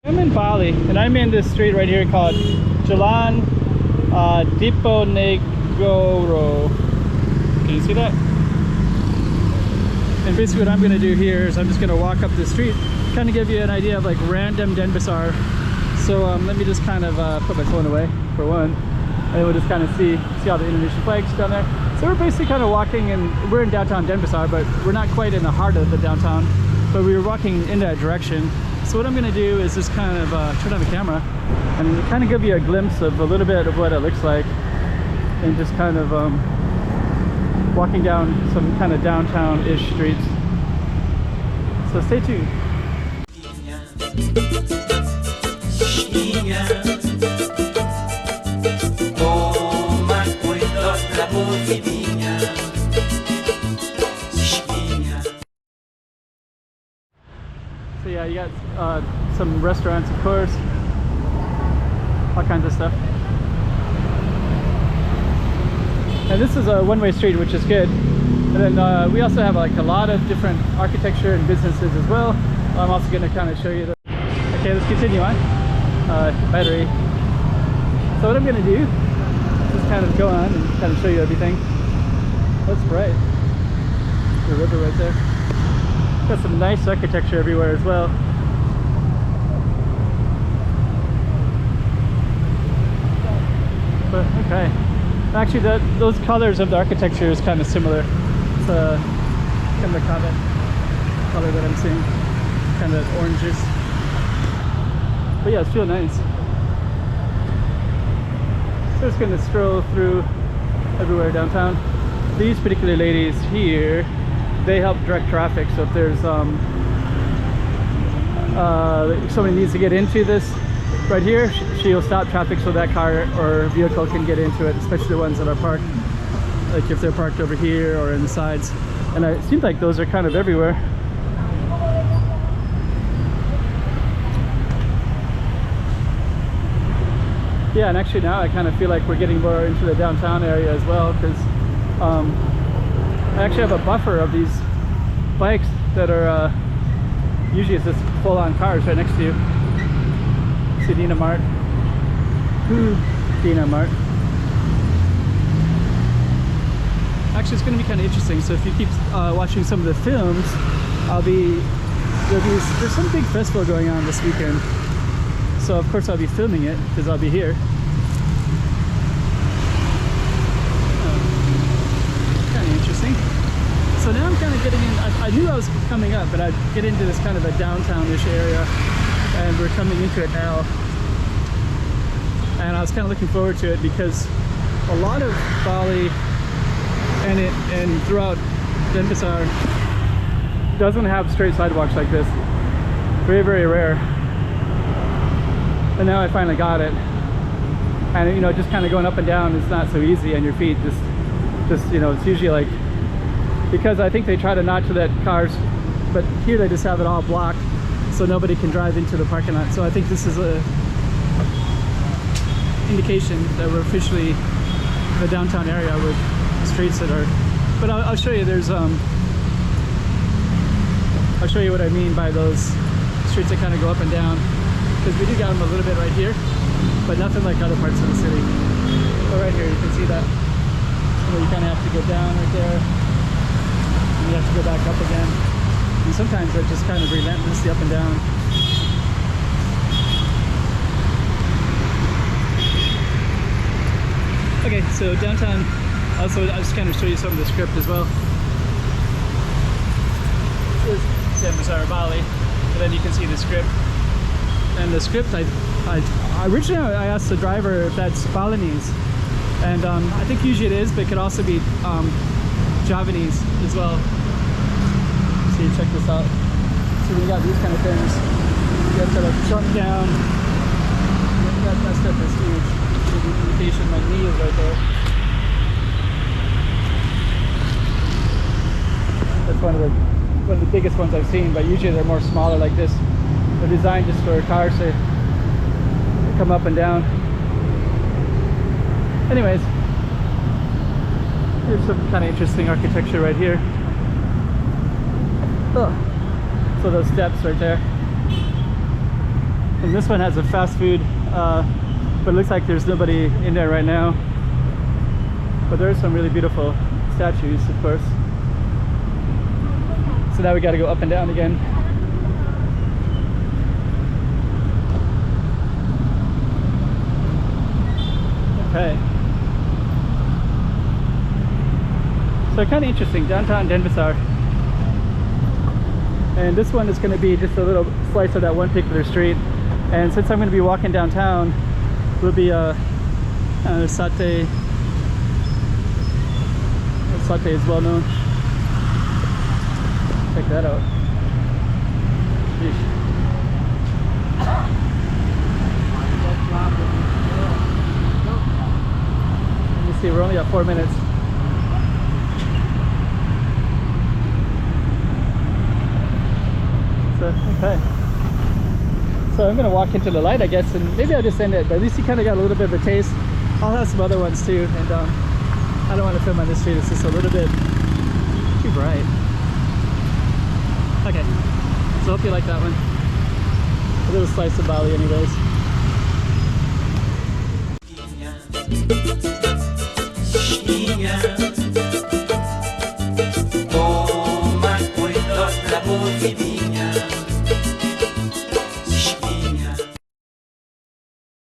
I'm in Bali, and I'm in this street right here called Jalan Diponegoro. Can you see that? And basically what I'm going to do here is I'm just going to walk up the street, kind of give you an idea of like random Denpasar. So let me just kind of put my phone away for one, and we'll just kind of see all the Indonesian flags down there. So we're basically kind of walking, and we're in downtown Denpasar, but we're not quite in the heart of the downtown, but we were walking in that direction. So what I'm going to do is just kind of turn on the camera and kind of give you a glimpse of a little bit of what it looks like, and just kind of walking down some kind of downtown-ish streets. So stay tuned. So yeah, you got some restaurants, of course, all kinds of stuff. And this is a one-way street, which is good. And then we also have like a lot of different architecture and businesses as well. I'm also going to kind of show you the... Okay, let's continue on. Battery. So what I'm going to do is just kind of go on and kind of show you everything. That's bright. The river right there. Got some nice architecture everywhere as well. But okay. Actually, those colors of the architecture is kind of similar. It's kind of the color that I'm seeing, kind of oranges. But yeah, it's real nice. So just going to stroll through everywhere downtown. These particular ladies here, they help direct traffic. So if there's somebody needs to get into this right here, she'll stop traffic so that car or vehicle can get into it, especially the ones that are parked, like if they're parked over here or in the sides. And it seems like those are kind of everywhere. Yeah, and actually now I kind of feel like we're getting more into the downtown area as well, because I actually have a buffer of these bikes that are usually it's just full-on cars right next to you. See Dina Mart. Dina Mart. Actually, it's going to be kind of interesting. So if you keep watching some of the films, there's some big festival going on this weekend. So of course I'll be filming it because I'll be here. Kind of interesting. So now I'm kind of getting in. I knew I was coming up, but I'd get into this kind of a downtown-ish area, and we're coming into it now. And I was kind of looking forward to it because a lot of Bali and throughout Denpasar doesn't have straight sidewalks like this. Very, very rare. And now I finally got it. And you know, just kind of going up and down is not so easy on your feet. Just you know, it's usually like, because I think they try to not to let cars, but here they just have it all blocked so nobody can drive into the parking lot. So I think this is a indication that we're officially in the downtown area with streets that are, but I'll show you. There's I'll show you what I mean by those streets that kind of go up and down, because we do got them a little bit right here, but nothing like other parts of the city. But right here you can see that, you know, you kind of have to go down right there, and you have to go back up again, and sometimes they're just kind of relentlessly up and down. Okay, so downtown, also I'll just kind of show you some of the script as well. This is Denpasar, Bali, and then you can see the script. And the script, originally I asked the driver if that's Balinese, and I think usually it is, but it could also be Javanese as well. So you check this out. So we got these kind of things. You have to like jump down. That stuff is huge. The indication my knee is right there. That's one of the biggest ones I've seen, but usually they're more smaller like this. They're designed just for cars to come up and down. Anyways, here's some kind of interesting architecture right here. Oh, so those steps right there. And this one has a fast food, but it looks like there's nobody in there right now. But there are some really beautiful statues, of course. So now we got to go up and down again. Okay. So kind of interesting, downtown Denpasar. And this one is going to be just a little slice of that one particular street. And since I'm going to be walking downtown, will be satay. Satay is well known. Check that out. Sheesh. Let me see, we're only at 4 minutes. So, okay. So I'm gonna walk into the light, I guess, and maybe I'll just end it, but at least you kind of got a little bit of a taste. I'll have some other ones too, and I don't want to film on this street, it's just a little bit too bright. Okay, so hope you like that one. A little slice of Bali anyways.